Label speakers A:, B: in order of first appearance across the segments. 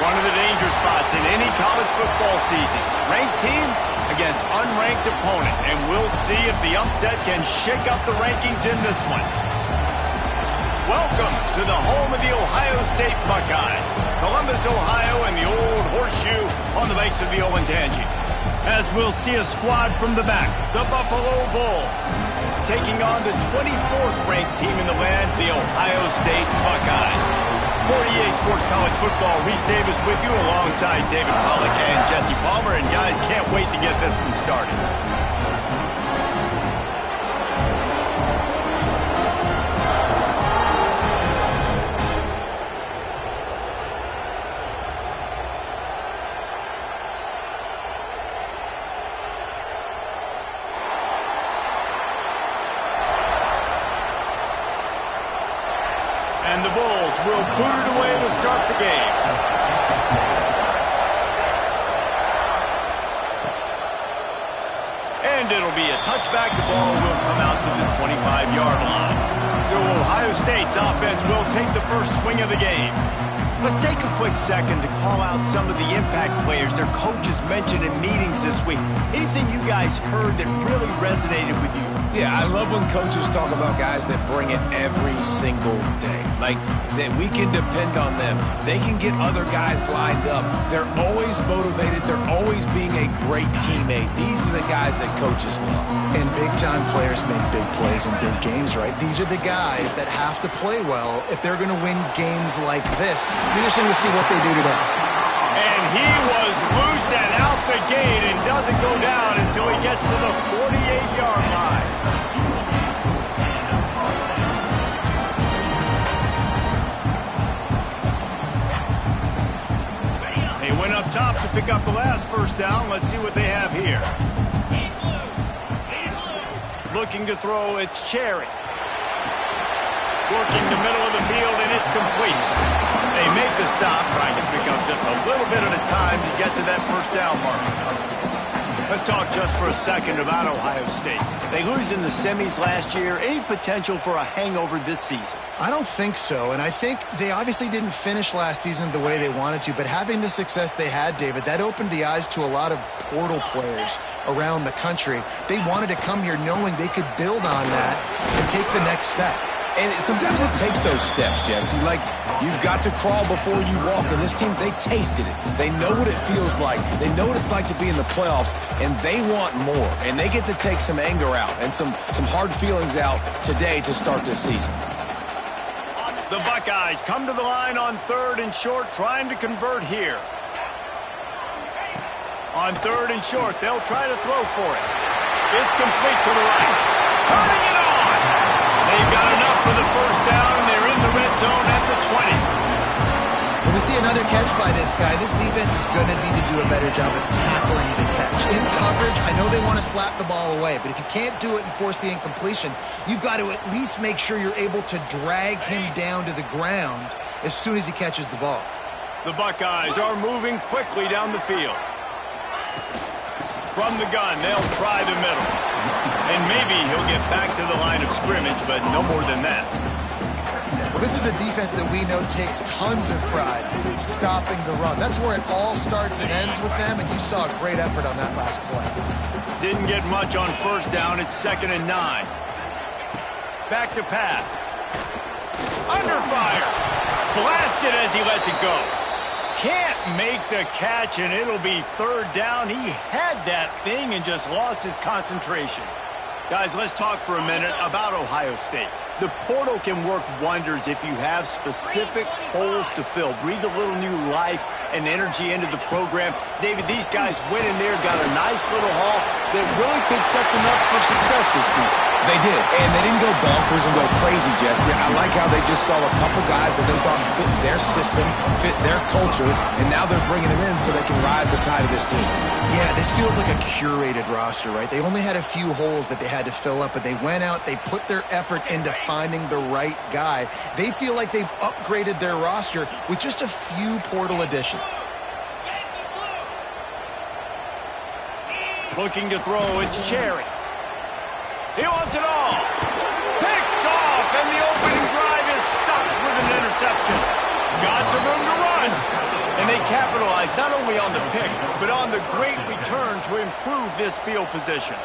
A: One of the danger spots in any college football season. Ranked team against unranked opponent. And we'll see if the upset can shake up the rankings in this one. Welcome to the home of the Ohio State Buckeyes. Columbus, Ohio, and the old horseshoe on the banks of the Olentangy. As we'll see a squad from the back, the Buffalo Bulls, taking on the 24th ranked team in the land, the Ohio State Buckeyes. For EA Sports College Football, Reese Davis with you alongside David Pollack and Jesse Palmer. And guys, can't wait to get this one started. And the Bulls will boot it away to start the game. And it'll be a touchback. The ball will come out to the 25-yard line. So Ohio State's offense will take the first swing of the game. Let's take a quick second to call out some of the impact players their coaches mentioned in meetings this week. Anything you guys heard that really resonated with you?
B: Yeah, I love when coaches talk about guys that bring it every single day. Like, that we can depend on them. They can get other guys lined up. They're always motivated. They're always being a great teammate. These are the guys that coaches love.
C: And big-time players make big plays in big games, right? These are the guys that have to play well if they're going to win games like this. We're just going to see what they do today.
A: And he was loose and out the gate and doesn't go down until he gets to the 48-yard line. They went up top to pick up the last first down. Let's see what they have here. Looking to throw, it's Cherry. Working the middle of the field, and it's complete. They make the stop, trying to pick up just a little bit at a time to get to that first down mark. Let's talk just for a second about Ohio State. They lose in the semis last year. Any potential for a hangover this season?
C: I don't think so, and I think they obviously didn't finish last season the way they wanted to, but having the success they had, David, that opened the eyes to a lot of portal players around the country. They wanted to come here knowing they could build on that and take the next step.
B: And sometimes it takes those steps, Jesse. Like, you've got to crawl before you walk. And this team, they tasted it. They know what it feels like. They know what it's like to be in the playoffs, and they want more. And they get to take some anger out and some hard feelings out today to start this season.
A: The Buckeyes come to the line on 3rd and short, trying to convert here. On 3rd and short, they'll try to throw for it. It's complete to the right. Turning it on! They've got enough for the first down, and they're in the red zone at the 20.
C: When we see another catch by this guy, this defense is going to need to do a better job of tackling the catch. In coverage, I know they want to slap the ball away, but if you can't do it and force the incompletion, you've got to at least make sure you're able to drag him down to the ground as soon as he catches the ball.
A: The Buckeyes are moving quickly down the field. From the gun, they'll try the middle. And maybe he'll get back to the line of scrimmage, but no more than that.
C: Well, this is a defense that we know takes tons of pride stopping the run. That's where it all starts and ends with them, and you saw a great effort on that last play.
A: Didn't get much on first down. It's 2nd and 9. Back to pass. Under fire. Blasted as he lets it go. Can't make the catch, and it'll be 3rd down. He had that thing and just lost his concentration. Guys, let's talk for a minute about Ohio State. The portal can work wonders if you have specific holes to fill. Breathe a little new life and energy into the program. David, these guys went in there, got a nice little haul that really could set them up for success this season.
B: They did, and they didn't go bonkers and go crazy, Jesse. I like how they just saw a couple guys that they thought fit their system, fit their culture, and now they're bringing them in so they can rise the tide of this team.
C: Yeah, this feels like a curated roster, right? They only had a few holes that they had to fill up, but they went out, they put their effort into finding the right guy. They feel like they've upgraded their roster with just a few portal additions.
A: Looking to throw, it's Cherry. He wants it all. Picked off, and the opening drive is stopped with an interception. Got some room to run. And they capitalize not only on the pick, but on the great return to improve this field position.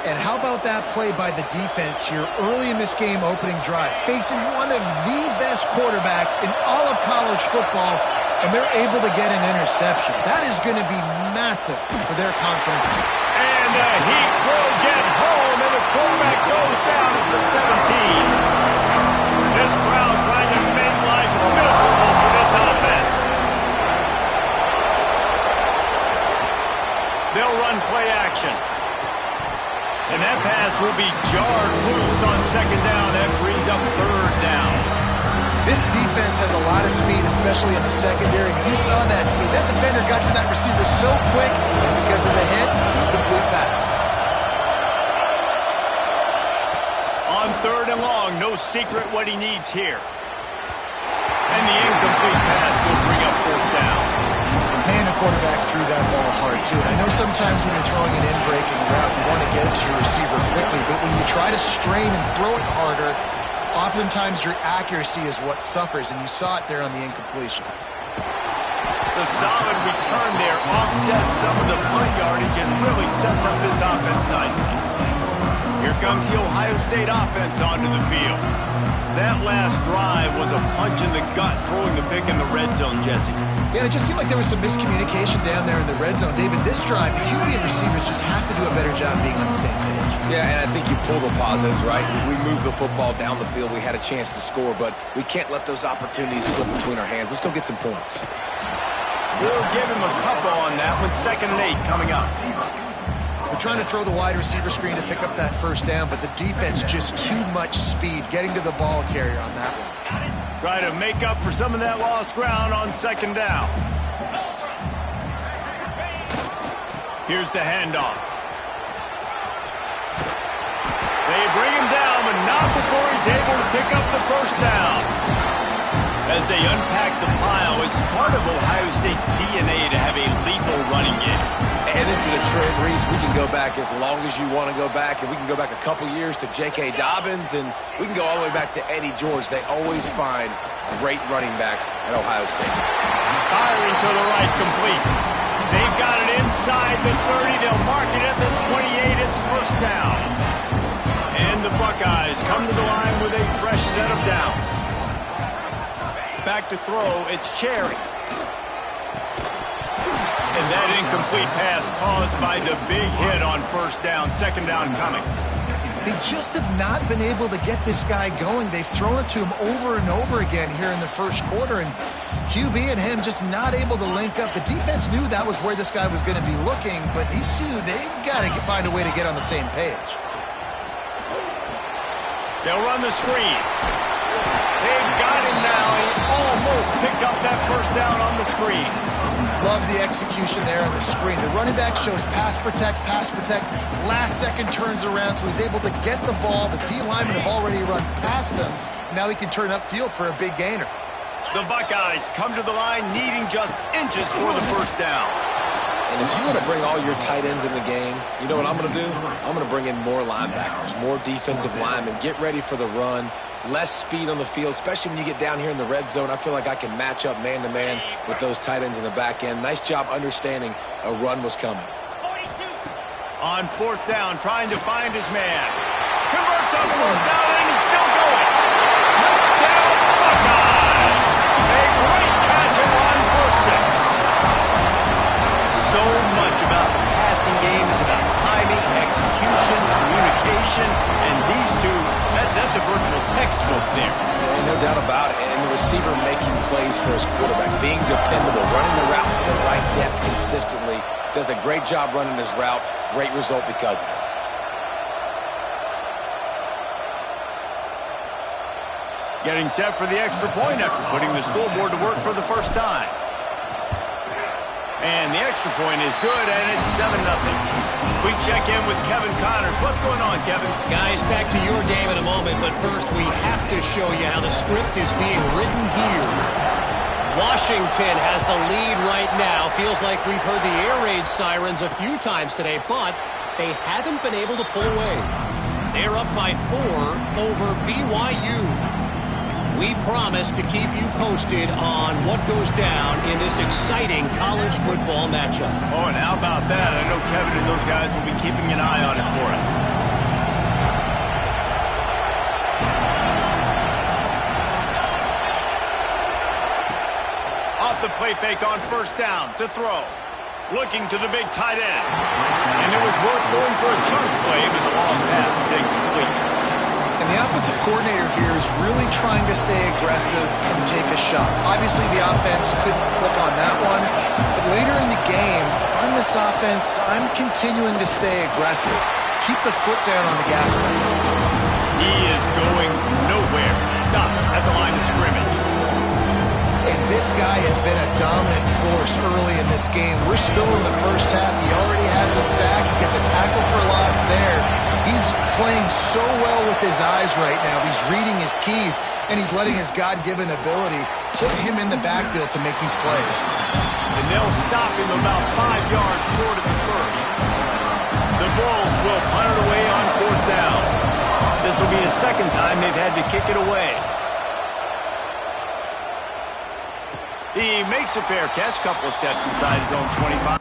C: And how about that play by the defense here early in this game opening drive, facing one of the best quarterbacks in all of college football, and they're able to get an interception. That is going to be massive for their confidence.
A: And the Heat will get home, and the quarterback goes down at the 17. This crowd trying to make life miserable for this offense. They'll run play action. And that pass will be jarred loose on second down. That brings up third down.
C: This defense has a lot of speed, especially in the secondary. You saw that speed. That defender got to that receiver so quick, and because of the hit, incomplete pass.
A: On third and long, no secret what he needs here. And the incomplete pass will bring up fourth down.
C: Man, the quarterback threw that ball hard, too. And I know sometimes when you're throwing an in-breaking route, you want to get it to your receiver quickly. But when you try to strain and throw it harder, oftentimes your accuracy is what suffers. And you saw it there on the incompletion.
A: The solid return there offsets some of the punt yardage and really sets up this offense nicely. Here comes the Ohio State offense onto the field. That last drive was a punch in the gut, throwing the pick in the red zone, Jesse.
C: Yeah, it just seemed like there was some miscommunication down there in the red zone. David, this drive, the QB and receivers just have to do a better job being on the same page.
B: Yeah, and I think you pull the positives, right? We moved the football down the field. We had a chance to score, but we can't let those opportunities slip between our hands. Let's go get some points.
A: We'll give him a couple on that one. 2nd and 8 coming up.
C: They're trying to throw the wide receiver screen to pick up that first down, but the defense just too much speed getting to the ball carrier on that one.
A: Try to make up for some of that lost ground on 2nd down. Here's the handoff. They bring him down, but not before he's able to pick up the first down. As they unpack the pile, it's part of Ohio State's DNA to have a lethal running game.
B: And this is a trend, Reese. We can go back as long as you want to go back, and we can go back a couple years to J.K. Dobbins, and we can go all the way back to Eddie George. They always find great running backs at Ohio State.
A: Firing to the right, complete. They've got it inside the 30. They'll mark it at the 28. It's first down. And the Buckeyes come to the line with a fresh set of downs. Back to throw, it's Cherry. And that incomplete pass caused by the big hit on first down. 2nd down coming.
C: They just have not been able to get this guy going. They've thrown it to him over and over again here in the first quarter, and QB and him just not able to link up. The defense knew that was where this guy was going to be looking, but these two, they've got to find a way to get on the same page.
A: They'll run the screen. They've got him now. He almost picked up that first down on the screen.
C: Love the execution there on the screen. The running back shows pass protect, last second turns around, so he's able to get the ball. The D linemen have already run past him. Now he can turn upfield for a big gainer.
A: The Buckeyes come to the line needing just inches for the first down.
B: And if you want to bring all your tight ends in the game, you know what I'm going to do? I'm going to bring in more linebackers, more defensive linemen, get ready for the run, less speed on the field, especially when you get down here in the red zone. I feel like I can match up man-to-man with those tight ends in the back end. Nice job understanding a run was coming.
A: On 4th down, trying to find his man. Converts on 4th down, and he's still going. Touchdown, Buckeyes! A great catch and run for 6. So much about the passing game is about timing, execution, communication, and these two, that's a virtual textbook there.
B: Yeah, no doubt about it. And the receiver making plays for his quarterback, being dependable, running the route to the right depth consistently, does a great job running his route. Great result because of it.
A: Getting set for the extra point after putting the scoreboard to work for the first time. And the extra point is good, and it's 7-0. We check in with Kevin Connors. What's going on, Kevin?
D: Guys, back to your game in a moment, but first we have to show you how the script is being written here. Washington has the lead right now. Feels like we've heard the air raid sirens a few times today, but they haven't been able to pull away. They're up by 4 over BYU. We promise to keep you posted on what goes down in this exciting college football matchup.
A: Oh, and how about that? I know Kevin and those guys will be keeping an eye on it for us. Off the play fake on first down to throw. Looking to the big tight end. And it was worth going for a chunk play, but the long pass is incomplete.
C: And the offensive coordinator here is really trying to stay aggressive and take a shot. Obviously, the offense couldn't click on that one. But later in the game, if I'm this offense, I'm continuing to stay aggressive. Keep the foot down on the gas pedal.
A: He is going nowhere. Stop at the line of scrimmage.
C: And this guy has been a dominant force early in this game. We're still in the first half. He already has a sack. He gets a tackle for loss there. He's playing so well with his eyes right now. He's reading his keys, and he's letting his God-given ability put him in the backfield to make these plays.
A: And they'll stop him about 5 yards short of the first. The Bulls will punt it away on fourth down. This will be the second time they've had to kick it away. He makes a fair catch, couple of steps inside his own 25.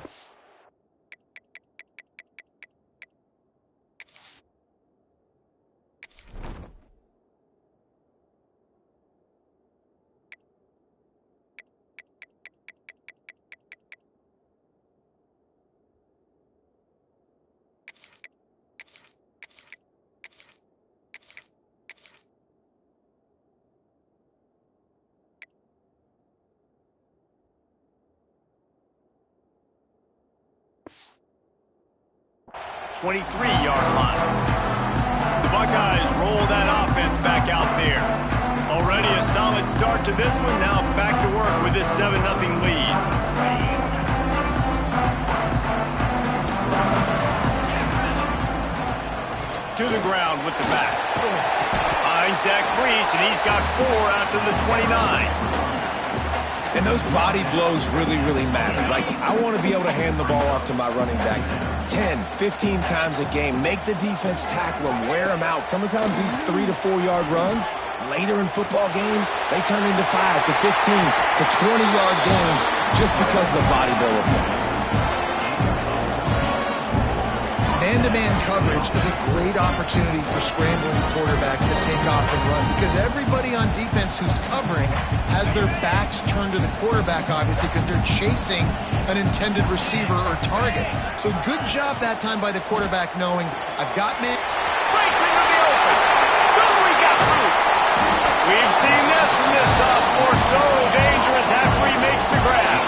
A: Yard line. The Buckeyes roll that offense back out there. Already a solid start to this one. Now back to work with this 7-0 lead. To the ground with the back. Finds Zach Priest, and he's got 4 out to the 29.
B: And those body blows really, really matter. Like, I want to be able to hand the ball off to my running back 10, 15 times a game. Make the defense tackle him, wear him out. Sometimes these 3 to 4 yard runs, later in football games, they turn into 5 to 15 to 20 yard games just because of the body blow effect.
C: Man-to-man coverage is a great opportunity for scrambling quarterbacks to take off and run because everybody on defense who's covering has their backs turned to the quarterback, obviously, because they're chasing an intended receiver or target. So good job that time by the quarterback knowing, I've got man.
A: Breaks into the open. Oh, he got loose. We've seen this from this sophomore. So dangerous after he makes the grab.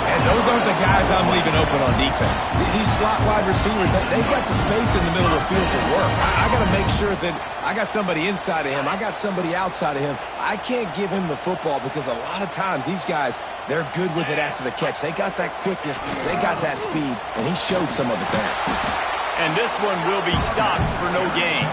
B: And those aren't the guys I'm leaving open on defense. These slot wide receivers, they've got the space in the middle of the field to work. I got to make sure that I got somebody inside of him. I got somebody outside of him. I can't give him the football because a lot of times these guys, they're good with it after the catch. They got that quickness. They got that speed, and he showed some of it there.
A: And this one will be stopped for no gain.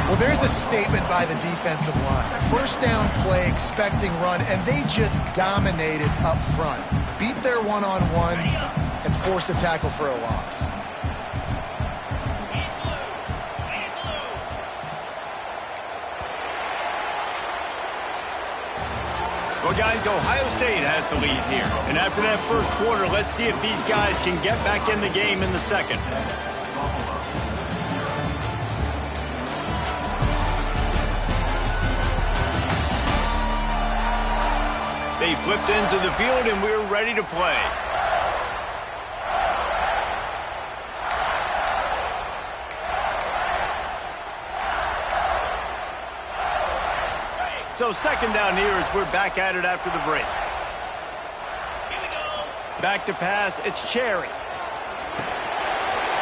C: Well, there's a statement by the defensive line. First down play, expecting run, and they just dominated up front. Beat their one-on-ones and forced a tackle for a loss.
A: Well, guys, Ohio State has the lead here. And after that first quarter, let's see if these guys can get back in the game in the second. They flipped into the field, and we're ready to play. So second down here as we're back at it after the break. Back to pass, it's Cherry.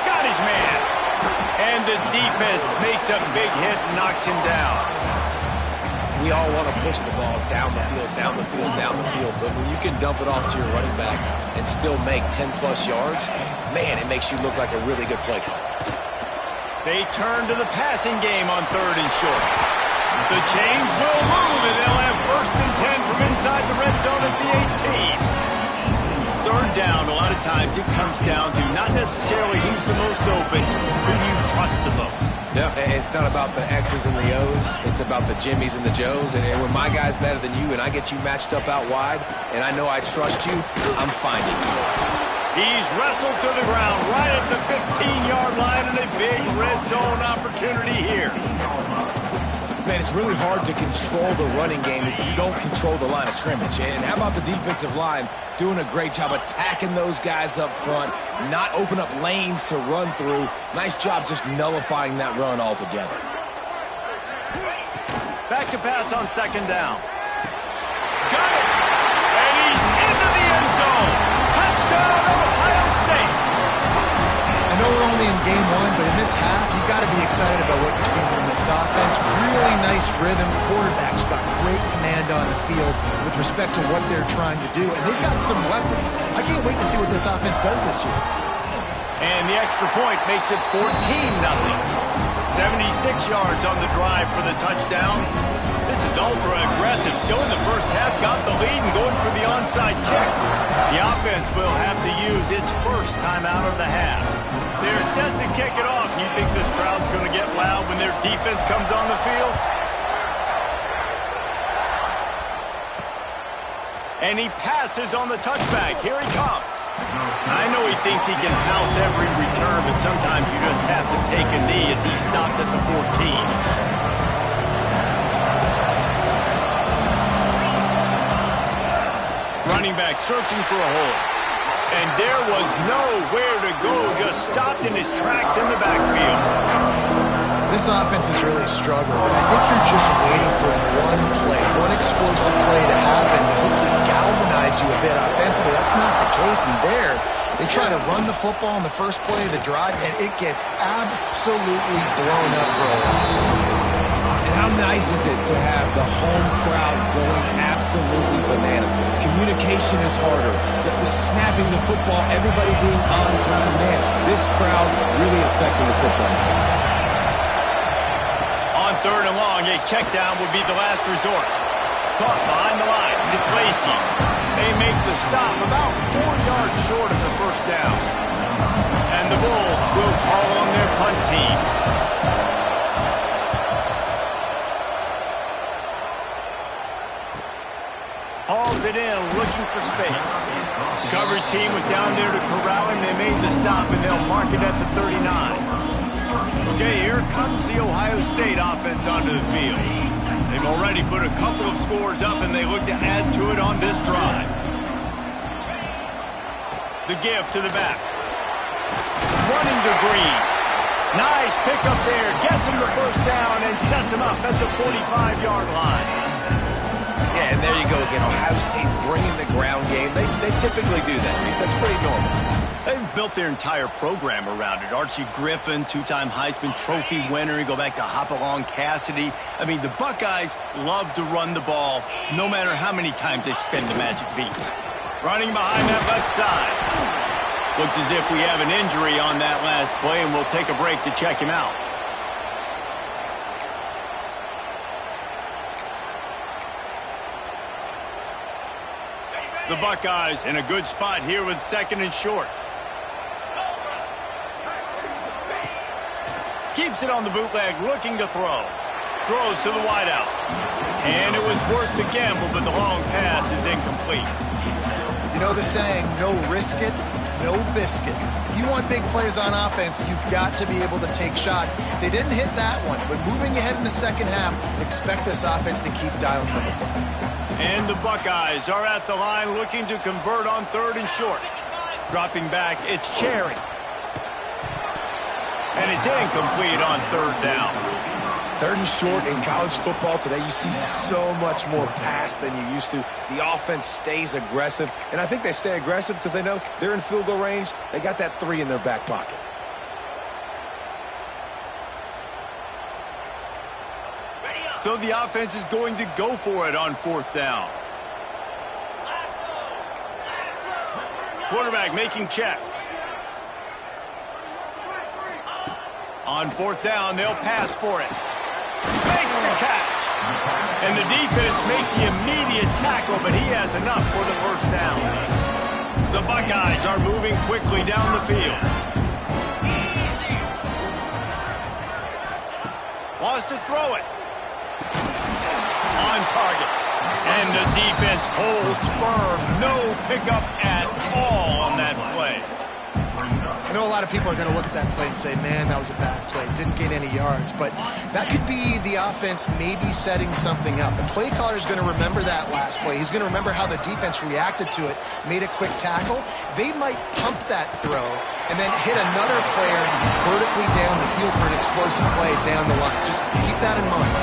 A: Got his man. And the defense makes a big hit and knocks him down.
B: We all want to push the ball down the field, down the field, down the field. But when you can dump it off to your running back and still make 10-plus yards, man, it makes you look like a really good play call.
A: They turn to the passing game on 3rd and short. The chains will move, and they'll have 1st and 10 from inside the red zone at the 18. 3rd down, a lot of times it comes down to not necessarily who's the most open, who do you trust the most.
B: Yeah, it's not about the X's and the O's. It's about the Jimmys and the Joes. And when my guy's better than you and I get you matched up out wide and I know I trust you, I'm finding you.
A: He's wrestled to the ground right at the 15-yard line and a big red zone opportunity here.
B: Man, it's really hard to control the running game if you don't control the line of scrimmage. And how about the defensive line doing a great job attacking those guys up front, not open up lanes to run through. Nice job just nullifying that run altogether.
A: Back to pass on second down. Got it! And he's into the end zone. Touchdown, Ohio State.
C: I know we're only in game one, but in this half, you've got to be excited about what you've seen from this offense. Really nice rhythm. Quarterback's got great command on the field with respect to what they're trying to do, and they've got some weapons. I can't wait to see what this offense does this year.
A: And the extra point makes it 14-0. 76 yards on the drive for the touchdown. This is ultra-aggressive. Still in the first half, got the lead and going for the onside kick. The offense will have to use its first timeout of the half. They're set to kick it off. You think this crowd's going to get loud when their defense comes on the field? And he passes on the touchback. Here he comes. I know he thinks he can house every return, but sometimes you just have to take a knee as he stopped at the 14. Running back searching for a hole. And there was nowhere to go, just stopped in his tracks in the backfield.
C: This offense is really struggling, and I think you're just waiting for one play, one explosive play to happen to hopefully galvanize you a bit offensively. That's not the case, and there, they try to run the football in the first play of the drive, and it gets absolutely blown up for a loss.
B: And how nice is it to have the home crowd going absolutely bananas? Communication is harder. The snapping the football, everybody being on time. Man, this crowd really affecting the football game.
A: On third and long, a check down would be the last resort. Caught behind the line. It's Lacey. They make the stop about 4 yards short of the first down. And the Bulls will call on their punt team. Hauls it in, looking for space. The coverage team was down there to corral him. They made the stop, and they'll mark it at the 39. Okay, here comes the Ohio State offense onto the field. They've already put a couple of scores up, and they look to add to it on this drive. The give to the back. Running to Green. Nice pickup there. Gets him the first down and sets him up at the 45-yard line.
B: Yeah, and there you go again. Ohio State bringing the ground game. They typically do that. That's pretty normal.
A: They've built their entire program around it. Archie Griffin, two-time Heisman Trophy winner. You go back to Hopalong Cassidy. I mean, the Buckeyes love to run the ball, no matter how many times they spin the magic beat. Running behind that left side. Looks as if we have an injury on that last play, and we'll take a break to check him out. The Buckeyes in a good spot here with second and short. Keeps it on the bootleg, looking to throw. Throws to the wideout. And it was worth the gamble, but the long pass is incomplete.
C: You know the saying, no risk it, no biscuit. If you want big plays on offense, you've got to be able to take shots. They didn't hit that one, but moving ahead in the second half, expect this offense to keep dialing the ball.
A: And the Buckeyes are at the line looking to convert on third and short. Dropping back, it's Cherry. And it's incomplete on third down.
B: Third and short in college football today, you see so much more pass than you used to. The offense stays aggressive, and I think they stay aggressive because they know they're in field goal range. They got that 3 in their back pocket.
A: So the offense is going to go for it on fourth down. Quarterback making checks. On fourth down, they'll pass for it. Makes the catch. And the defense makes the immediate tackle, but he has enough for the first down. The Buckeyes are moving quickly down the field. Draws to throw it. On target. And the defense holds firm. No pickup at all on that play.
C: I know a lot of people are going to look at that play and say, man, that was a bad play. Didn't gain any yards. But that could be the offense maybe setting something up. The play caller is going to remember that last play. He's going to remember how the defense reacted to it, made a quick tackle. They might pump that throw and then hit another player vertically down the field for an explosive play down the line. Just keep that in mind.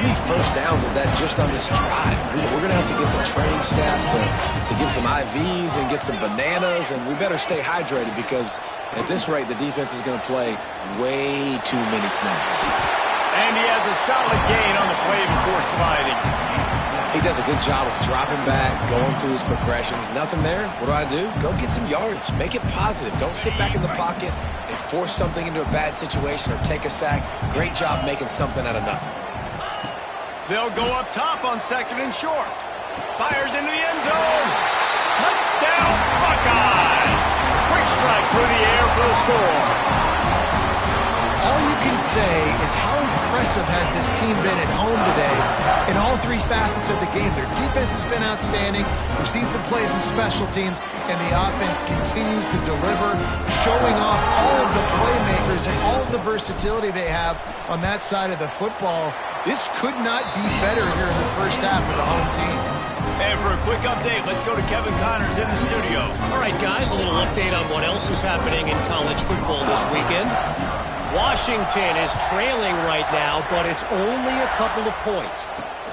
B: How many first downs is that just on this drive? We're going to have to get the training staff to give some IVs and get some bananas, and we better stay hydrated because at this rate, the defense is going to play way too many snaps.
A: And he has a solid gain on the play before sliding.
B: He does a good job of dropping back, going through his progressions. Nothing there. What do? Go get some yardage. Make it positive. Don't sit back in the pocket and force something into a bad situation or take a sack. Great job making something out of nothing.
A: They'll go up top on 2nd and short. Fires into the end zone. Touchdown, Buckeyes! Quick strike through the air for the score.
C: All you can say is how impressive has this team been at home today in all three facets of the game. Their defense has been outstanding. We've seen some plays in special teams, and the offense continues to deliver, showing off all of the playmakers and all of the versatility they have on that side of the football. This could not be better here in the first half for the home team.
A: And for a quick update, let's go to Kevin Connors in the studio.
D: All right, guys, a little update on what else is happening in college football this weekend. Washington is trailing right now, but it's only a couple of points.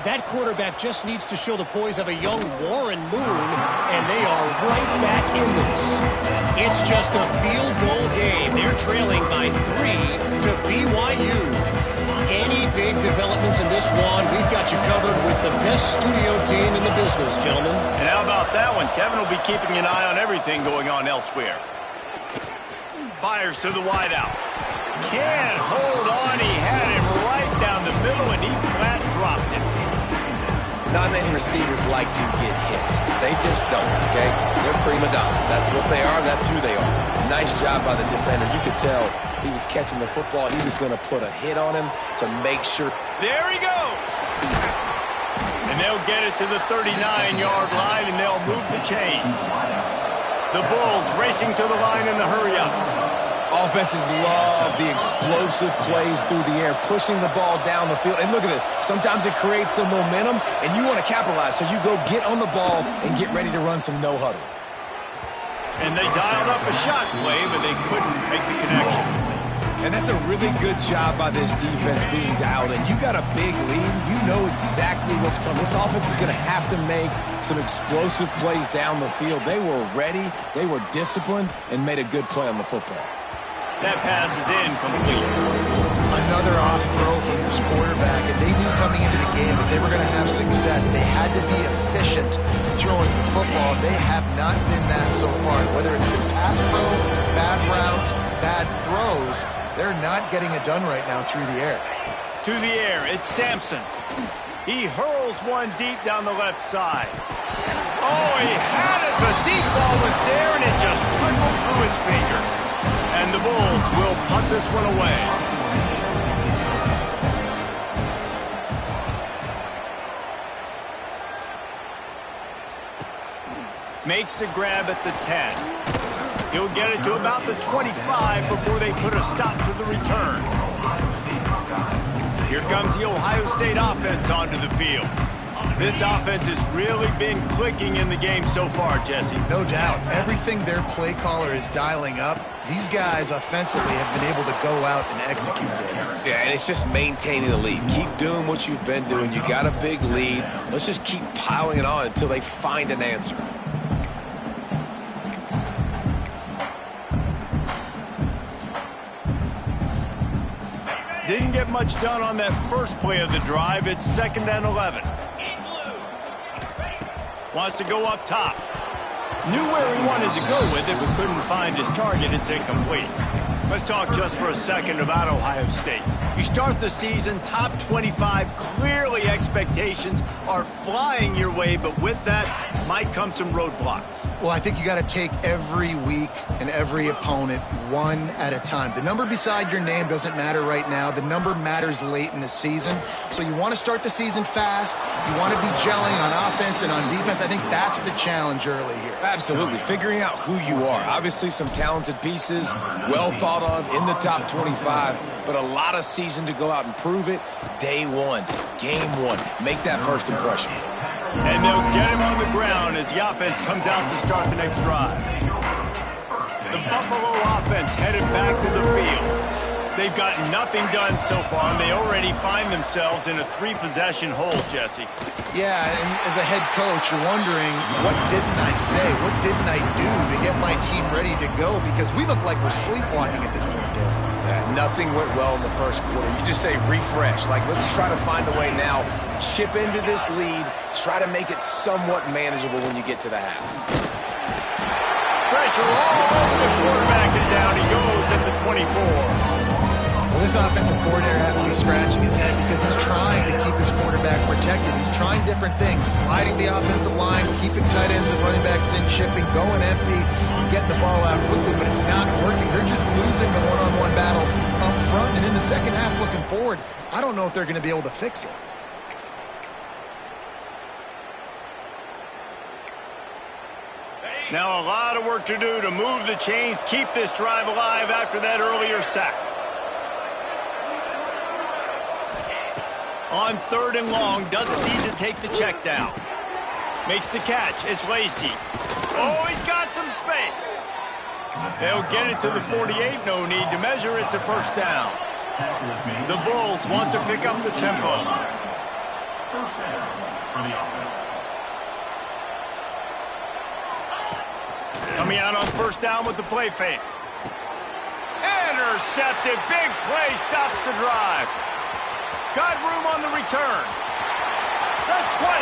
D: That quarterback just needs to show the poise of a young Warren Moon, and they are right back in this. It's just a field goal game. They're trailing by 3 to BYU. Any big developments in this one, we've got you covered with the best studio team in the business, gentlemen.
A: And how about that one? Kevin will be keeping an eye on everything going on elsewhere. Fires to the wideout. Can't hold on. He had him right down the middle, and he flat dropped it.
B: Not many receivers like to get hit. They just don't, okay? They're prima donnas. That's what they are. That's who they are. Nice job by the defender. You could tell he was catching the football. He was going to put a hit on him to make sure.
A: There he goes. And they'll get it to the 39-yard line, and they'll move the chains. The Bulls racing to the line in the hurry-up.
B: Offenses love the explosive plays through the air, pushing the ball down the field. And look at this. Sometimes it creates some momentum, and you want to capitalize. So you go get on the ball and get ready to run some no-huddle.
A: And they dialed up a shot play, but they couldn't make the connection.
B: And that's a really good job by this defense being dialed in. You got a big lead. You know exactly what's coming. This offense is going to have to make some explosive plays down the field. They were ready. They were disciplined and made a good play on the football.
A: That pass is incomplete.
C: Another off throw from this quarterback, and they knew coming into the game that they were going to have success. They had to be efficient throwing the football. They have not been that so far. Whether it's been pass pro, bad routes, bad throws, they're not getting it done right now through the air.
A: To the air, it's Sampson. He hurls one deep down the left side. Oh, he had it. The deep ball was there, and it just trickled through his fingers. And the Bulls will punt this one away. Makes the grab at the 10. He'll get it to about the 25 before they put a stop to the return. Here comes the Ohio State offense onto the field. This offense has really been clicking in the game so far, Jesse.
C: No doubt. Everything their play caller is dialing up, these guys offensively have been able to go out and execute it.
B: Yeah, and it's just maintaining the lead. Keep doing what you've been doing. You got a big lead. Let's just keep piling it on until they find an answer.
A: Didn't get much done on that first play of the drive. It's 2nd and 11. Wants to go up top. Knew where he wanted to go with it, but couldn't find his target. It's incomplete. Let's talk just for a second about Ohio State. You start the season top 25. Clearly expectations are flying your way, but with that might come some roadblocks.
C: Well, I think you got to take every week and every opponent one at a time. The number beside your name doesn't matter right now. The number matters late in the season. So you want to start the season fast. You want to be gelling on offense and on defense. I think that's the challenge early here.
B: Absolutely. Figuring out who you are. Obviously some talented pieces, well thought of in the top 25, but a lot of season to go out and prove it. Day one, game one. Make that first impression.
A: And they'll get him on the ground as the offense comes out to start the next drive. The Buffalo offense headed back to the field. They've got nothing done so far, and they already find themselves in a 3-possession hole, Jesse.
C: Yeah, and as a head coach, you're wondering, what didn't I say? What didn't I do to get my team ready to go? Because we look like we're sleepwalking at this point, Dale.
B: Yeah, nothing went well in the first quarter. You just say refresh. Like, let's try to find a way now. Chip into this lead. Try to make it somewhat manageable when you get to the half.
A: Pressure all over the quarterback, and down he goes at the 24.
C: Well, this offensive coordinator has to be scratching his head because he's trying to keep his quarterback protected. He's trying different things, sliding the offensive line, keeping tight ends and running backs in, chipping, going empty, and getting the ball out quickly, but it's not working. They're just losing the one-on-one battles up front, and in the second half looking forward, I don't know if they're going to be able to fix it.
A: Now a lot of work to do to move the chains, keep this drive alive after that earlier sack. On 3rd and long, doesn't need to take the check down. Makes the catch. It's Lacy. Oh, he's got some space. They'll get it to the 48. No need to measure. It's a first down. The Bulls want to pick up the tempo.
E: First down for the offense.
A: Coming out on first down with the play fake. Intercepted. Big play stops the drive. Got room on the return. The 20.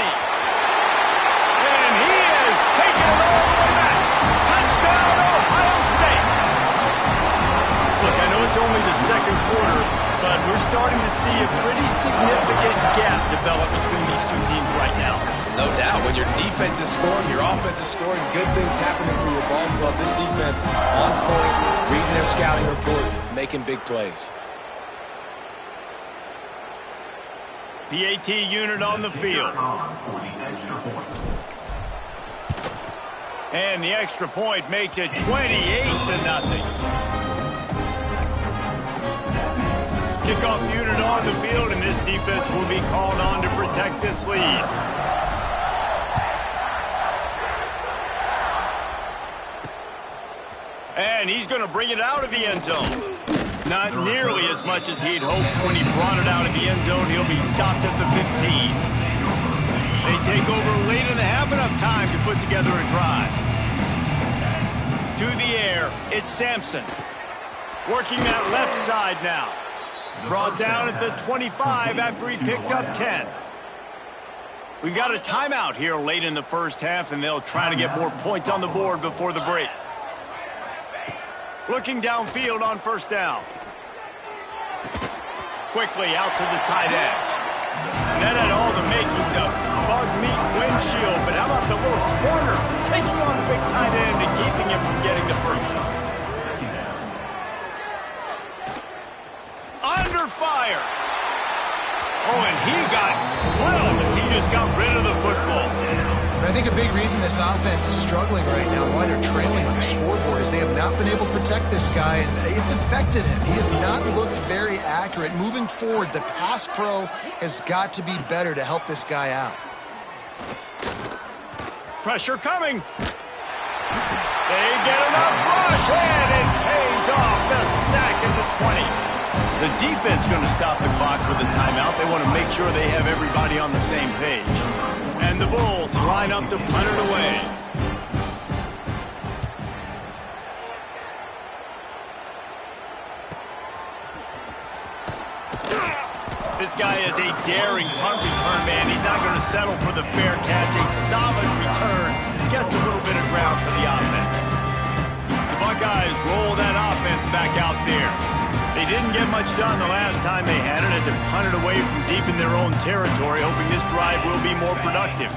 A: And he is taking it all the way back. Touchdown, Ohio State. Look, I know it's only the second quarter, but we're starting to see a pretty significant gap develop between these two teams right now.
B: No doubt. When your defense is scoring, your offense is scoring, good things happening for your ball club. This defense on point, reading their scouting report, making big plays.
A: PAT unit on the field. And the extra point makes it 28-0. Kickoff unit on the field, and this defense will be called on to protect this lead. And he's going to bring it out of the end zone. Not nearly as much as he'd hoped when he brought it out of the end zone. He'll be stopped at the 15. They take over late in the half, enough time to put together a drive. To the air, it's Sampson. Working that left side now. Brought down at the 25 after he picked up 10. We got a timeout here late in the first half, and they'll try to get more points on the board before the break. Looking downfield on first down. Quickly out to the tight end. And that had all the makings of bug meat windshield, but how about the little corner taking on the big tight end and keeping him from getting the first. Under fire. Oh, and he got drilled as he just got rid of the football.
C: But I think a big reason this offense is struggling right now, why they're trailing on the scoreboard, is they have not been able to protect this guy, and it's affected him. He has not looked very accurate. Moving forward, the pass pro has got to be better to help this guy out.
A: Pressure coming. They get enough rush, and it pays off. The sack at the 20. The defense going to stop the clock with a timeout. They want to make sure they have everybody on the same page. And the Bulls line up to punt it away. This guy is a daring punt return man. He's not going to settle for the fair catch. A solid return. Gets a little bit of ground for the offense. The Buckeyes roll that offense back out there. They They didn't get much done the last time they had it. Had to punt it away from deep in their own territory, hoping this drive will be more productive.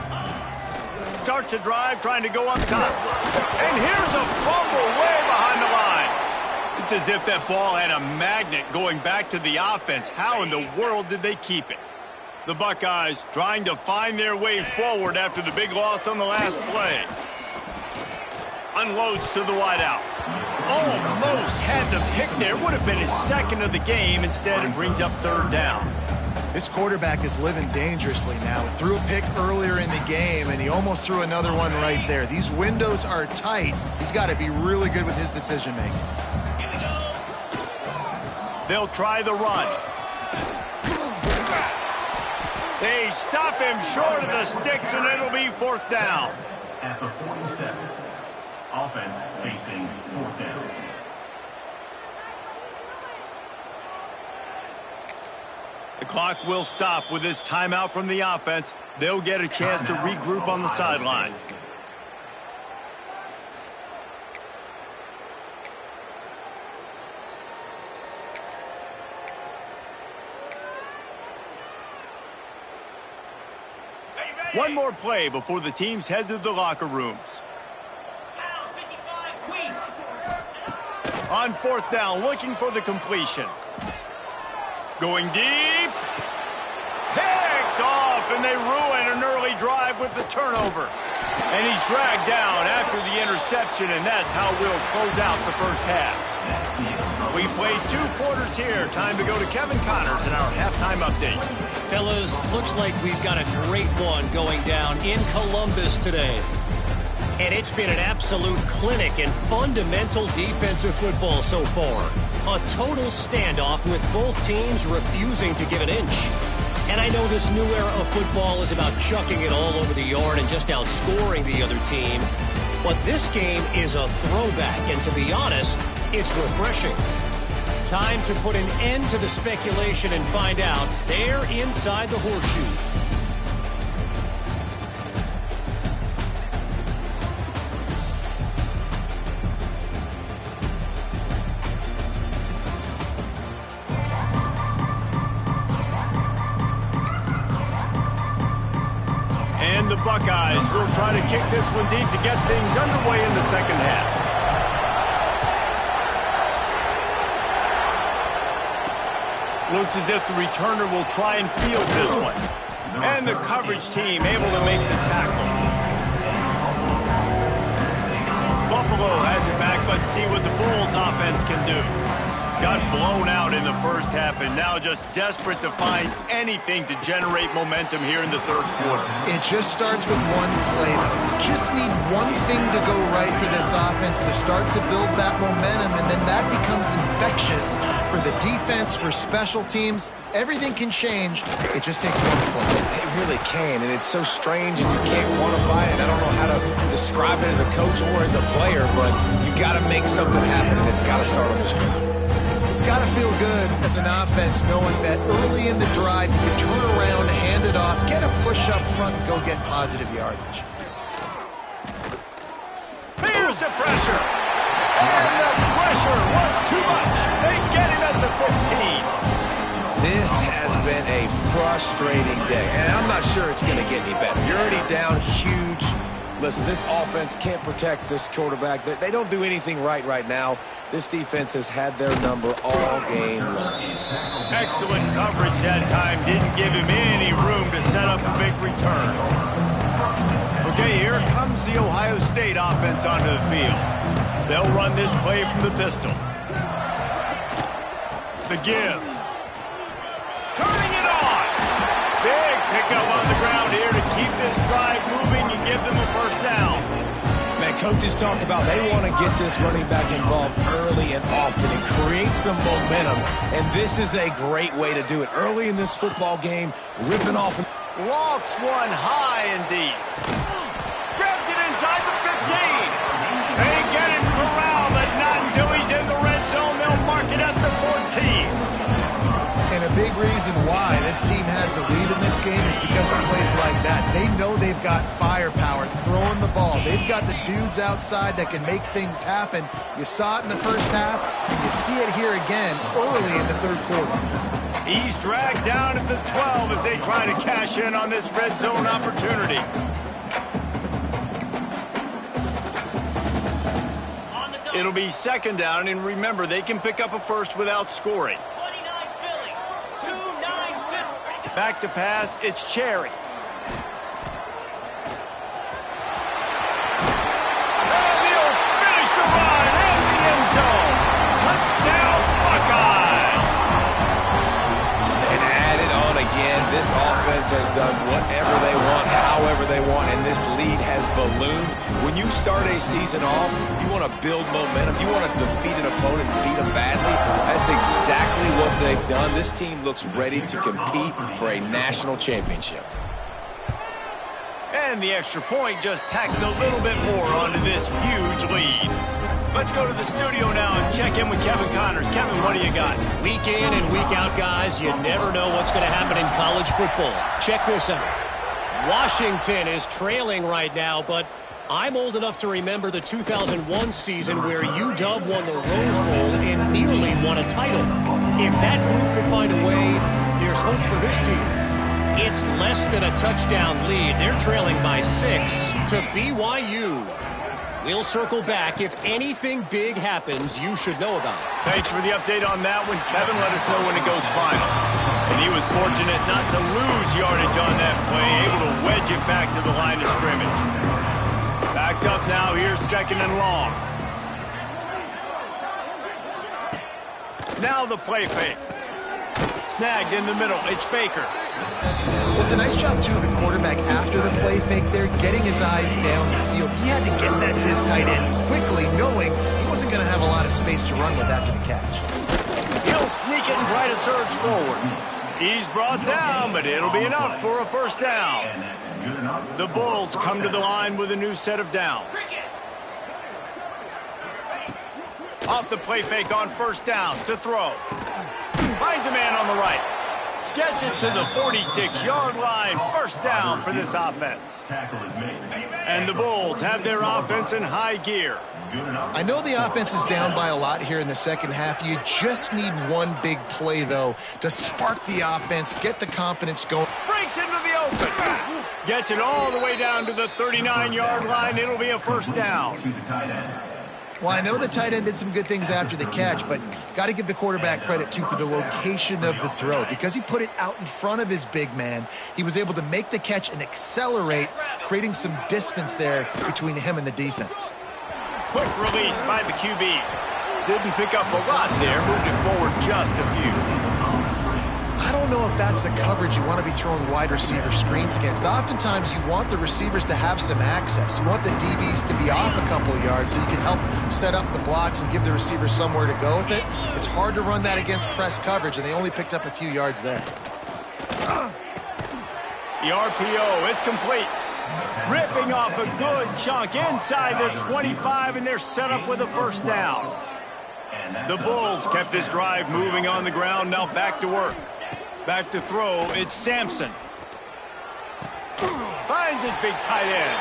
A: Starts a drive, trying to go up top. And here's a fumble way behind the line. It's as if that ball had a magnet going back to the offense. How in the world did they keep it? The Buckeyes trying to find their way forward after the big loss on the last play. Unloads to the wideout. Almost had the pick there. Would have been his second of the game. Instead, it brings up third down.
C: This quarterback is living dangerously now. Threw a pick earlier in the game, and he almost threw another one right there. These windows are tight. He's got to be really good with his decision-making.
A: They'll try the run. They stop him short of the sticks, and it'll be fourth down.
E: At the 47. Offense facing fourth down.
A: The clock will stop with this timeout from the offense. They'll get a chance to regroup on the sideline. One more play before the teams head to the locker rooms. On fourth down, looking for the completion. Going deep. Picked off, and they ruin an early drive with the turnover. And he's dragged down after the interception, and that's how we'll close out the first half. We played 2 quarters here. Time to go to Kevin Connors in our halftime update.
D: Fellas, looks like we've got a great one going down in Columbus today. And it's been an absolute clinic in fundamental defensive football so far. A total standoff with both teams refusing to give an inch. And I know this new era of football is about chucking it all over the yard and just outscoring the other team. But this game is a throwback, and to be honest, it's refreshing. Time to put an end to the speculation and find out they're inside the horseshoe.
A: And the Buckeyes will try to kick this one deep to get things underway in the second half. Looks as if the returner will try and field this one. And the coverage team able to make the tackle. Buffalo has it back. Let's see what the Bulls offense can do. Got blown out in the first half and now just desperate to find anything to generate momentum here in the third quarter.
C: It just starts with one play, though. You just need one thing to go right for this offense to start to build that momentum, and then that becomes infectious for the defense, for special teams. Everything can change. It just takes one play.
B: It really can, and it's so strange, and you can't quantify it. I don't know how to describe it as a coach or as a player, but you got to make something happen, and it's got to start on this drive.
C: It's got to feel good as an offense knowing that early in the drive you can turn around, hand it off, get a push up front, and go get positive yardage.
A: Here's the pressure. And the pressure was too much. They get him at the 15.
B: This has been a frustrating day, and I'm not sure it's going to get any better. You're already down huge. Listen, this offense can't protect this quarterback. They don't do anything right now. This defense has had their number all game long.
A: Excellent coverage that time. Didn't give him any room to set up a big return. Okay, here comes the Ohio State offense onto the field. They'll run this play from the pistol. The give. Turning it on. Big pickup on the ground here to keep this drive moving and give them a first down.
B: Man, coaches talked about they want to get this running back involved early and often and create some momentum, and this is a great way to do it. Early in this football game, ripping off.
A: Lofts one high and deep. Grabs it inside the 15. They get him corralled, but not until he's in the red zone. They'll mark it at the 14.
C: And a big reason why this team has the lead in this game is because of plays like that. They know they've got firepower throwing the ball. They've got got the dudes outside that can make things happen. You saw it in the first half, and you see it here again early in the third quarter.
A: He's dragged down at the 12 as they try to cash in on this red zone opportunity. It'll be second down, and remember, they can pick up a first without scoring. Back to pass, it's Cherry. And he'll finish the run in the end zone. Touchdown, Buckeyes!
B: And add it on again. This offense has done whatever they want, however they want, and this lead has ballooned. When you start a season off, you want to build momentum. You want to defeat an opponent and beat them badly. That's exactly what they've done. This team looks ready to compete for a national championship.
A: And the extra point just tacks a little bit more onto this huge lead. Let's go to the studio now and check in with Kevin Connors. Kevin, what do you got?
D: Week in and week out, guys, you never know what's going to happen in college football. Check this out. Washington is trailing right now, but I'm old enough to remember the 2001 season where UW won the Rose Bowl and nearly won a title. If that group could find a way, there's hope for this team. It's less than a touchdown lead. They're trailing by 6 to BYU. We'll circle back. If anything big happens, you should know about it.
A: Thanks for the update on that one, Kevin. Let us know when it goes final. And he was fortunate not to lose yardage on that play, able to wedge it back to the line of scrimmage. Backed up now, here's second and long. Now the play fake. Snagged in the middle, it's Baker.
C: Well, it's a nice job, too, of the quarterback after the play fake there, getting his eyes down the field. He had to get that to his tight end quickly, knowing he wasn't going to have a lot of space to run with after the catch.
A: He'll sneak it and try to surge forward. He's brought down, but it'll be enough for a first down. The Bulls come to the line with a new set of downs. Off the play fake on first down to throw. Finds a man on the right. Gets it to the 46-yard line. First down for this offense. And the Bulls have their offense in high gear.
C: I know the offense is down by a lot here in the second half. You just need one big play, though, to spark the offense, get the confidence going.
A: Breaks into the open. Gets it all the way down to the 39-yard line. It'll be a first down.
C: Well, I know the tight end did some good things after the catch, but got to give the quarterback credit, too, for the location of the throw. Because he put it out in front of his big man, he was able to make the catch and accelerate, creating some distance there between him and the defense.
A: Quick release by the QB. Didn't pick up a lot there, moved it forward just a few.
C: I don't know if that's the coverage you want to be throwing wide receiver screens against. Oftentimes, you want the receivers to have some access. You want the DBs to be off a couple of yards so you can help set up the blocks and give the receivers somewhere to go with it. It's hard to run that against press coverage, and they only picked up a few yards there.
A: The RPO, it's complete. Ripping off a good chunk inside the 25, and they're set up with a first down. The Bulls kept this drive moving on the ground, now back to work. Back to throw, it's Sampson. Finds his big tight end.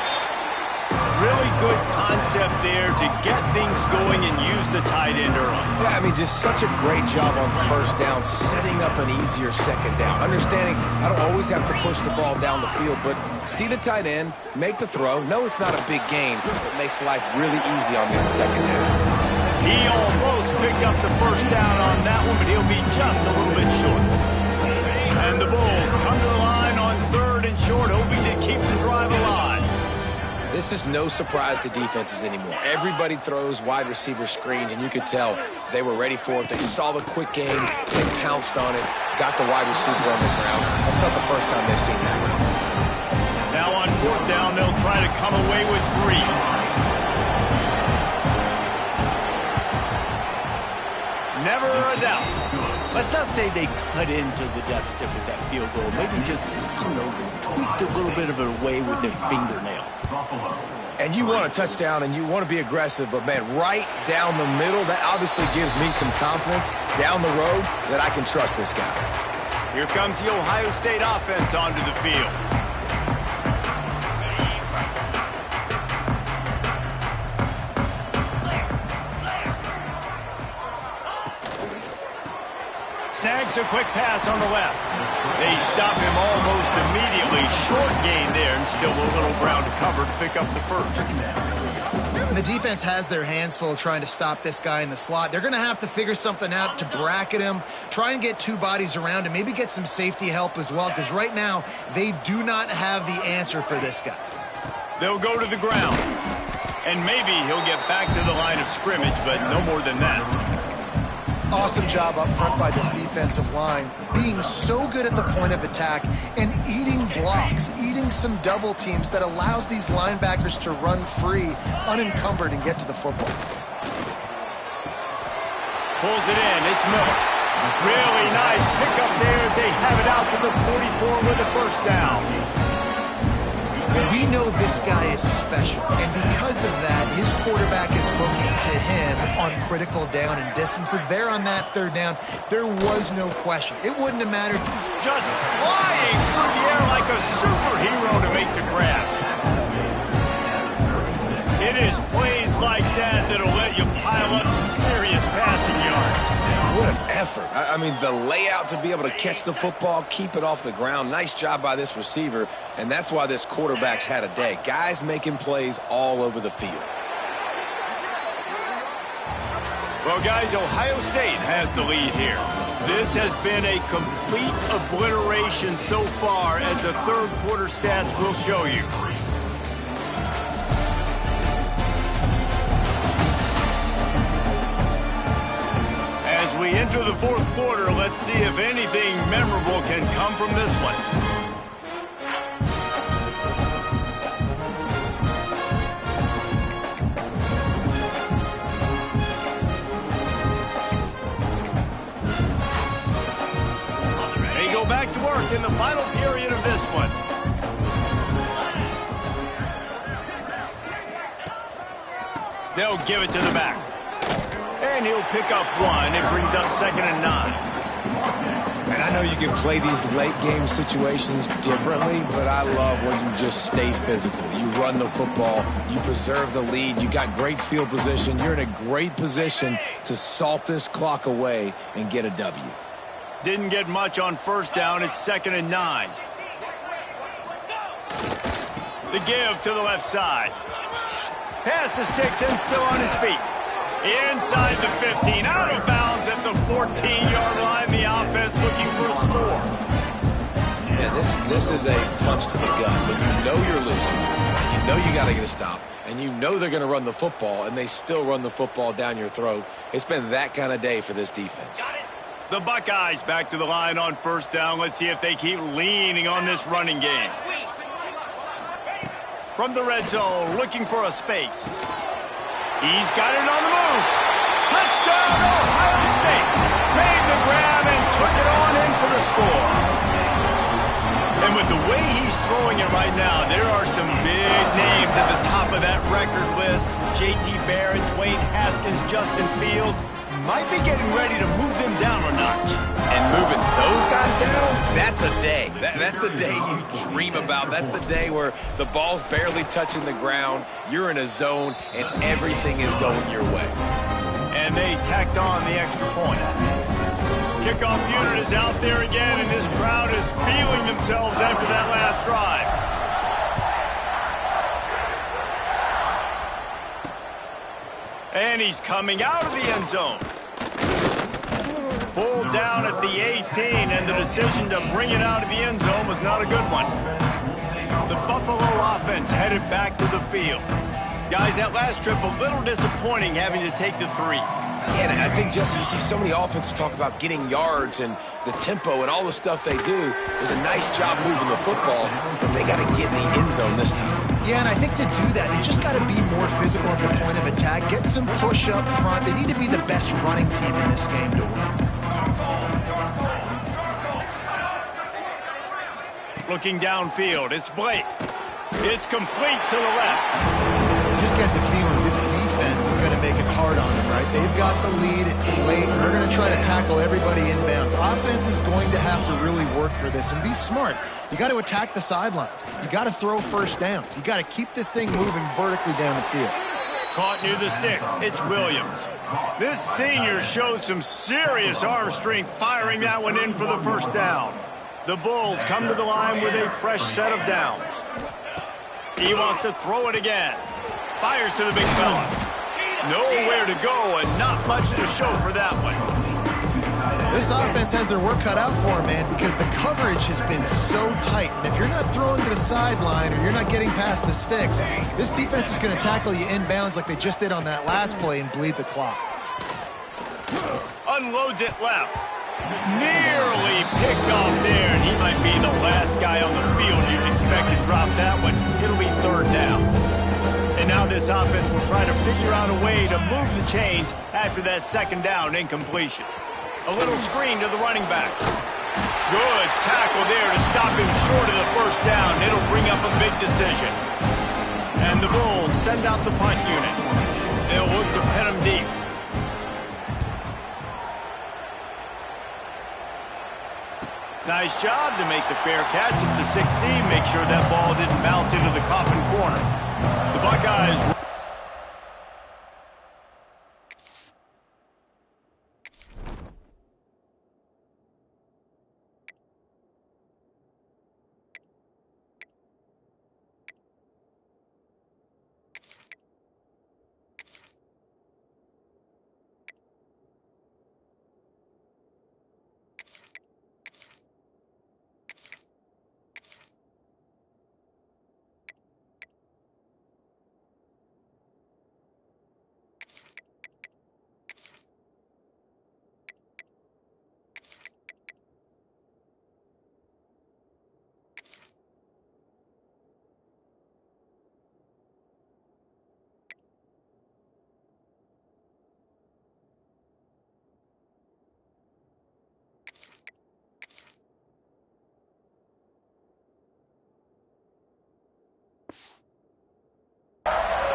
A: Really good concept there to get things going and use the tight end early.
B: Yeah, I mean, just such a great job on first down, setting up an easier second down. Understanding I don't always have to push the ball down the field, but see the tight end, make the throw. No, it's not a big gain, but it makes life really easy on that second down.
A: He almost picked up the first down on that one, but he'll be just a little bit short. And the Bulls come to the line on third and short, hoping to keep the drive alive.
B: This is no surprise to defenses anymore. Everybody throws wide receiver screens, and you could tell they were ready for it. They saw the quick game, they pounced on it, got the wide receiver on the ground. That's not the first time they've seen that.
A: Now on fourth down, they'll try to come away with 3. Never a doubt. Let's not say they cut into the deficit with that field goal. Maybe just, tweaked a little bit of it away with their fingernail.
B: And you want a touchdown and you want to be aggressive, but, man, right down the middle, that obviously gives me some confidence down the road that I can trust this guy.
A: Here comes the Ohio State offense onto the field. a quick pass on the left. They stop him almost immediately. Short gain there, and still a little ground to cover to pick up the first.
C: And the defense has their hands full trying to stop this guy in the slot. They're going to have to figure something out to bracket him, try and get two bodies around him, maybe get some safety help as well, because right now they do not have the answer for this guy.
A: They'll go to the ground, and maybe he'll get back to the line of scrimmage, but no more than that.
C: Awesome job up front by this defensive line, being so good at the point of attack and eating blocks, eating some double teams that allows these linebackers to run free, unencumbered, and get to the football.
A: Pulls it in. It's Miller. Really nice pickup there as they have it out to the 44 with a first down.
C: We know this guy is special, and because of that, his quarterback is looking to him on critical down and distances. There on that third down, there was no question. It wouldn't have mattered.
A: Just flying through the air like a superhero to make the grab. It is plays like that that'll let you pile up some serious passing yards.
B: What an effort. I mean, the layout to be able to catch the football, keep it off the ground. Nice job by this receiver, and that's why this quarterback's had a day. Guys making plays all over the field.
A: Well, guys, Ohio State has the lead here. This has been a complete obliteration so far, as the third quarter stats will show you. As we enter the fourth quarter, let's see if anything memorable can come from this one. They go back to work in the final period of this one. They'll give it to the back. And he'll pick up one. It brings up 2nd and 9.
B: And I know you can play these late-game situations differently, but I love when you just stay physical. You run the football. You preserve the lead. You got great field position. You're in a great position to salt this clock away and get a W.
A: Didn't get much on first down. It's 2nd and 9. The give to the left side. Pass to Sticks and still on his feet. Inside the 15, out of bounds at the 14-yard line. The offense looking for a score.
B: Yeah, this is a punch to the gut. When you know you're losing, you know you got to get a stop, and you know they're going to run the football, and they still run the football down your throat. It's been that kind of day for this defense.
A: The Buckeyes back to the line on first down. Let's see if they keep leaning on this running game. From the red zone, looking for a space. He's got it on the move. Touchdown, Ohio State. Made the grab and took it on in for the score. And with the way he's throwing it right now, there are some big names at the top of that record list. J.T. Barrett, Dwayne Haskins, Justin Fields. Might be getting ready to move them down a notch.
B: And moving those guys down, that's a day. That's the day you dream about. That's the day where the ball's barely touching the ground, you're in a zone, and everything is going your way.
A: And they tacked on the extra point. Kickoff unit is out there again, and this crowd is feeling themselves after that last drive. And he's coming out of the end zone. Pulled down at the 18, and the decision to bring it out of the end zone was not a good one. The Buffalo offense headed back to the field. Guys, that last trip, a little disappointing having to take the 3.
B: Yeah, and I think, Jesse, you see so many offenses talk about getting yards and the tempo and all the stuff they do. It was a nice job moving the football, but they got to get in the end zone this time.
C: Yeah, and I think to do that, they just got to be more physical at the point of attack, get some push up front. They need to be the best running team in this game to win.
A: Looking downfield, it's Blake. It's complete to the left.
C: You just get the feeling this defense is going to make it hard on them, right? They've got the lead, it's late, and they're going to try to tackle everybody inbounds. Offense is going to have to really work for this and be smart. You got to attack the sidelines. You got to throw first downs. You got to keep this thing moving vertically down the field.
A: Caught near the sticks. It's Williams. This senior shows some serious arm strength firing that one in for the first down. The Bulls come to the line with a fresh set of downs. He wants to throw it again. Fires to the big fella. Nowhere to go and not much to show for that one.
C: This offense has their work cut out for them, man, because the coverage has been so tight. And if you're not throwing to the sideline or you're not getting past the sticks, this defense is going to tackle you inbounds like they just did on that last play and bleed the clock.
A: Unloads it left. Nearly picked off there, and he might be the last guy on the field you'd expect to drop that one. It'll be third down. And now this offense will try to figure out a way to move the chains after that second down incompletion. A little screen to the running back. Good tackle there to stop him short of the first down. It'll bring up a big decision. And the Bulls send out the punt unit. They'll look to pin him deep. Nice job to make the fair catch at the 16. Make sure that ball didn't bounce into the coffin corner. The Buckeyes...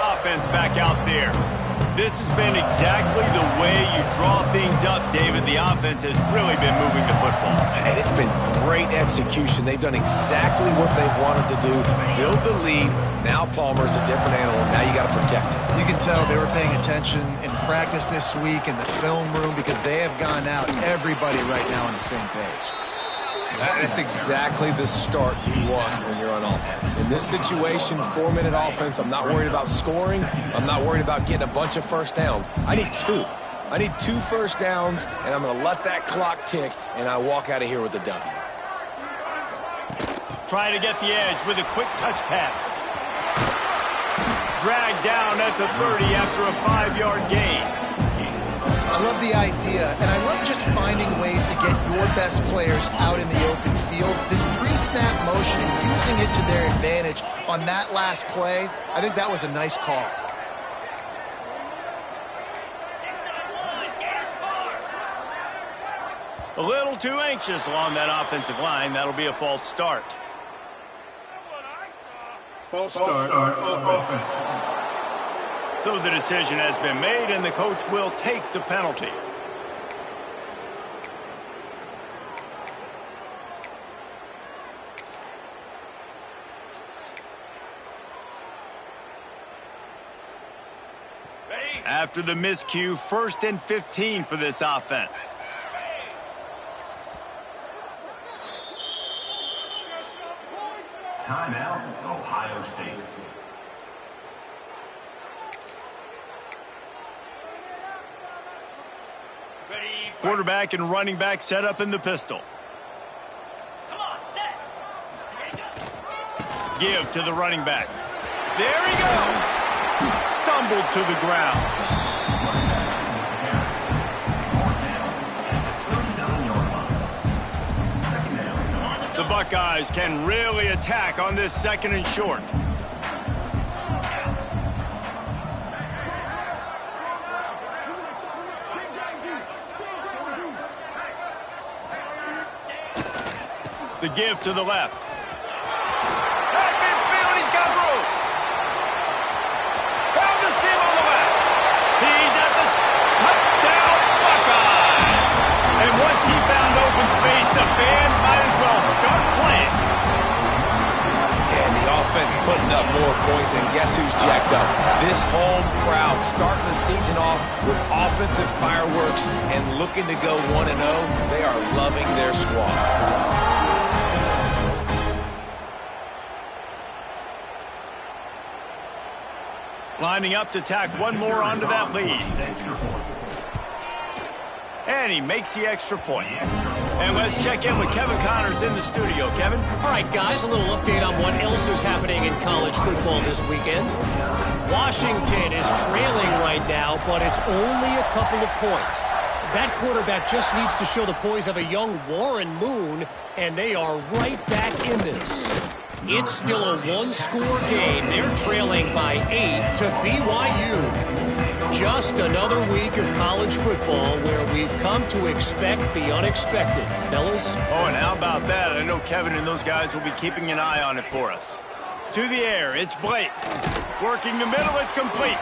A: Offense back out there. This has been exactly the way you draw things up, David. The offense has really been moving the football.
B: And it's been great execution. They've done exactly what they've wanted to do. Build the lead. Now Palmer's a different animal. Now you got to protect it.
C: You can tell they were paying attention in practice this week in the film room because they have gone out, everybody right now on the same page.
B: That's exactly the start you want when you're on offense. In this situation, 4-minute offense, I'm not worried about scoring. I'm not worried about getting a bunch of first downs. I need 2. I need 2 first downs, and I'm going to let that clock tick, and I walk out of here with a W.
A: Trying to get the edge with a quick touch pass. Dragged down at the 30 after a 5-yard gain.
C: I love the idea, and I love just finding ways to get your best players out in the open field. This pre-snap motion and using it to their advantage on that last play, I think that was a nice call.
A: A little too anxious along that offensive line. That'll be a false start.
F: False start offense.
A: So the decision has been made, and the coach will take the penalty. After the miscue, 1st and 15 for this offense.
E: Timeout, Ohio State.
A: Quarterback and running back set up in the pistol.
G: Come on, set.
A: Give to the running back. There he goes. Stumbled to the ground. The Buckeyes can really attack on this 2nd and short. The give to the left. Back midfield, he's got room. Found the seam on the left. He's at the touchdown, Buckeyes. And once he found open space, the band might as well start playing.
B: Yeah, and the offense putting up more points, and guess who's jacked up? This home crowd starting the season off with offensive fireworks and looking to go 1-0. They are loving their squad.
A: Lining up to tack one more onto that lead. And he makes the extra point. And let's check in with Kevin Connors in the studio. Kevin?
D: All right, guys, a little update on what else is happening in college football this weekend. Washington is trailing right now, but it's only a couple of points. That quarterback just needs to show the poise of a young Warren Moon, and they are right back in this. It's still a one-score game. They're trailing by 8 to BYU. Just another week of college football where we've come to expect the unexpected. Fellas?
A: Oh, and how about that? I know Kevin and those guys will be keeping an eye on it for us. To the air, it's Blake. Working the middle, it's complete.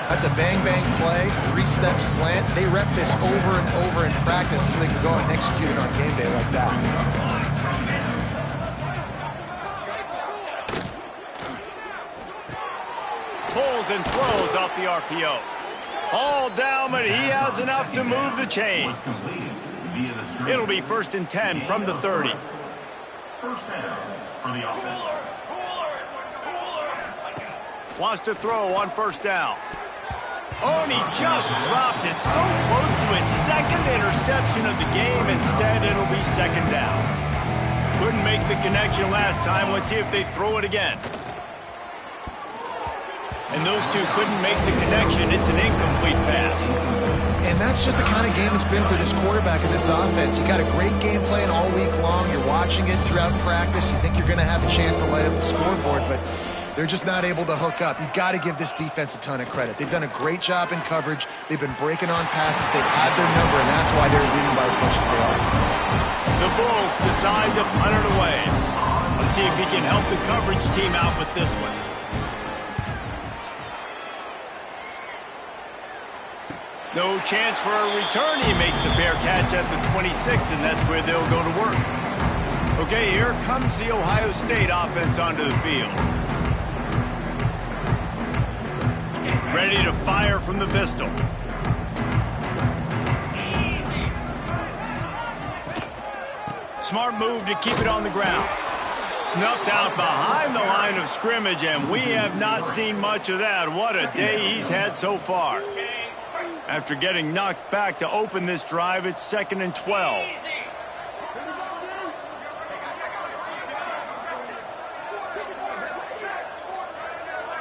C: That's a bang-bang play, three-step slant. They rep this over and over in practice so they can go out and execute it on game day like that.
A: Pulls and throws off the RPO. All down, but he has enough to move the chains. It'll be 1st and 10 from the 30.
E: First down for the offense.
A: Wants to throw on 1st down. Oh, and he just dropped it so close to his second interception of the game. Instead, it'll be 2nd down. Couldn't make the connection last time. Let's see if they throw it again. And those two couldn't make the connection. It's an incomplete pass.
C: And that's just the kind of game it's been for this quarterback and this offense. You got a great game plan all week long. You're watching it throughout practice. You think you're going to have a chance to light up the scoreboard, but they're just not able to hook up. You got to give this defense a ton of credit. They've done a great job in coverage. They've been breaking on passes. They've had their number, and that's why they're leading by as much as they are.
A: The Bulls decide to punt it away. Let's see if he can help the coverage team out with this one. No chance for a return. He makes the fair catch at the 26, and that's where they'll go to work. Okay, here comes the Ohio State offense onto the field. Ready to fire from the pistol. Smart move to keep it on the ground. Snuffed out behind the line of scrimmage, and we have not seen much of that. What a day he's had so far. After getting knocked back to open this drive, it's 2nd and 12.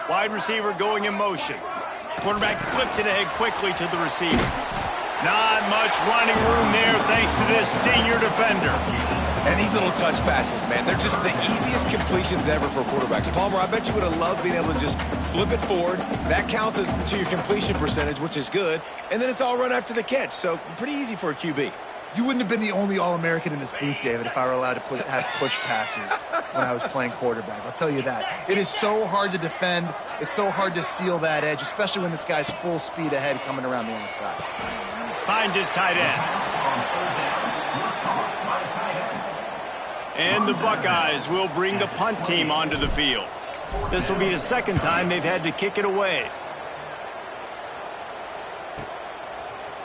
A: Wide receiver going in motion. Quarterback flips it ahead quickly to the receiver. Not much running room there thanks to this senior defender.
B: And these little touch passes, man, they're just the easiest completions ever for quarterbacks. Palmer, I bet you would have loved being able to just flip it forward. That counts as to your completion percentage, which is good. And then it's all run after the catch, so pretty easy for a QB.
C: You wouldn't have been the only All-American in this booth, David, if I were allowed to have push passes when I was playing quarterback. I'll tell you that. It is so hard to defend. It's so hard to seal that edge, especially when this guy's full speed ahead coming around the outside.
A: Finds his tight end. And the Buckeyes will bring the punt team onto the field. This will be the 2nd time they've had to kick it away.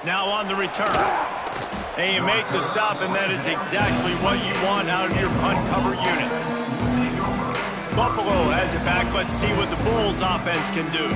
A: Now on the return. And you make the stop, and that is exactly what you want out of your punt cover unit. Buffalo has it back. Let's see what the Bulls offense can do.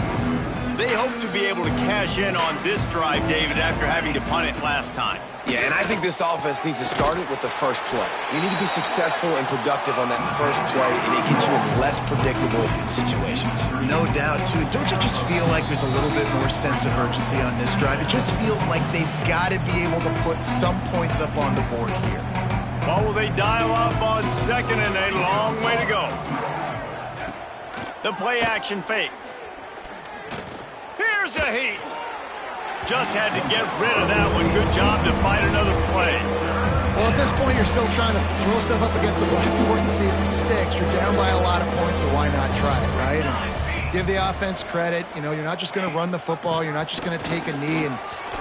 A: They hope to be able to cash in on this drive, David, after having to punt it last time.
B: Yeah, and I think this offense needs to start it with the first play. You need to be successful and productive on that first play, and it gets you in less predictable situations.
C: No doubt, too. Don't you just feel like there's a little bit more sense of urgency on this drive? It just feels like they've got to be able to put some points up on the board here.
A: What will they dial up on 2nd and a long way to go? The play action fake. Here's a heat. Just had to get rid of that one. Good job to find another play.
C: Well, at this point, you're still trying to throw stuff up against the blackboard and see if it sticks. You're down by a lot of points, so why not try it, right? And give the offense credit. You know, you're not just going to run the football. You're not just going to take a knee. And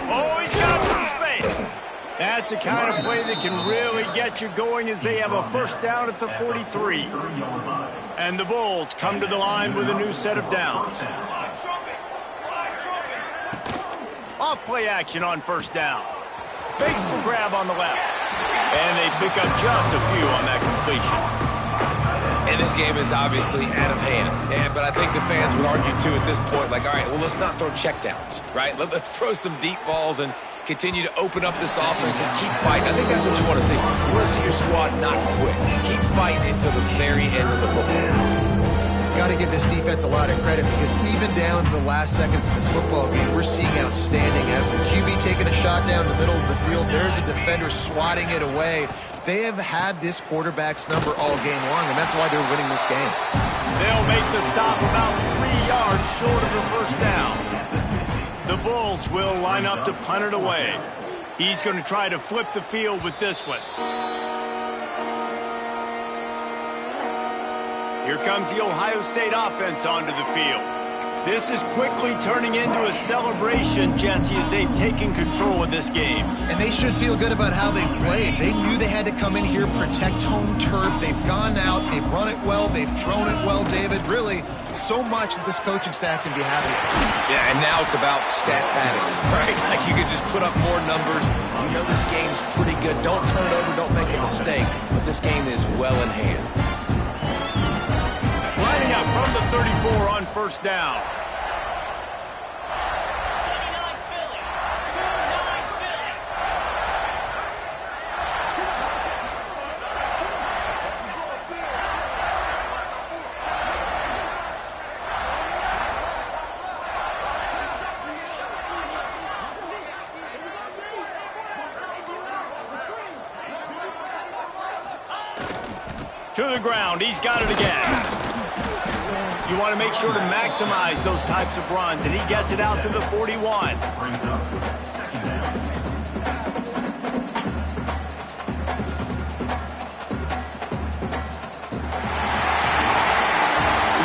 A: oh, he's got some space. That's the kind of play that can really get you going as they have a 1st down at the 43. And the Bulls come to the line with a new set of downs. Off play action on first down. Fakes the grab on the left. And they pick up just a few on that completion.
B: And this game is obviously out of hand. But I think the fans would argue, too, at this point, like, all right, well, let's not throw checkdowns, right? Let's throw some deep balls and continue to open up this offense and keep fighting. I think that's what you want to see. You want to see your squad not quit. Keep fighting until the very end of the football.
C: Got to give this defense a lot of credit because even down to the last seconds of this football game, we're seeing outstanding effort. QB taking a shot down the middle of the field. There's a defender swatting it away. They have had this quarterback's number all game long, and that's why they're winning this game.
A: They'll make the stop about 3 yards short of the first down. The Bulls will line up to punt it away. He's going to try to flip the field with this one. Here comes the Ohio State offense onto the field. This is quickly turning into a celebration, Jesse, as they've taken control of this game.
C: And they should feel good about how they've played. They knew they had to come in here, protect home turf. They've gone out, they've run it well, they've thrown it well, David. Really, so much that this coaching staff can be happy.
B: Yeah, and now it's about stat padding, right? Like you could just put up more numbers. You know this game's pretty good. Don't turn it over, don't make a mistake. But this game is well in hand.
A: Lining up from the 34 on first down. To the ground, he's got it again. You want to make sure to maximize those types of runs, and he gets it out to the 41. We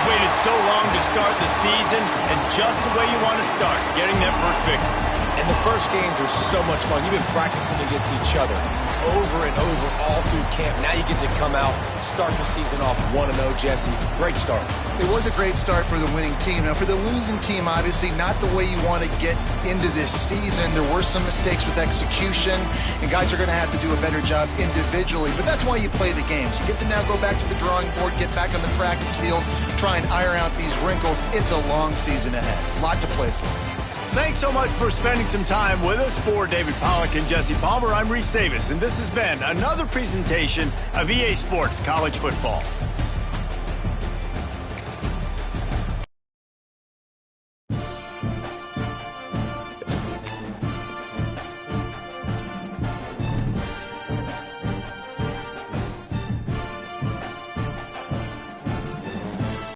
A: waited so long to start the season, and just the way you want to start, getting that first victory.
B: And the first games are so much fun. You've been practicing against each other over and over all through camp. Now you get to come out, start the season off 1-0, Jesse. Great start.
C: It was a great start for the winning team. Now, for the losing team, obviously, not the way you want to get into this season. There were some mistakes with execution, and guys are going to have to do a better job individually. But that's why you play the games. You get to now go back to the drawing board, get back on the practice field, try and iron out these wrinkles. It's a long season ahead. A lot to play for.
A: Thanks so much for spending some time with us. For David Pollack and Jesse Palmer, I'm Reese Davis, and this has been another presentation of EA Sports College Football.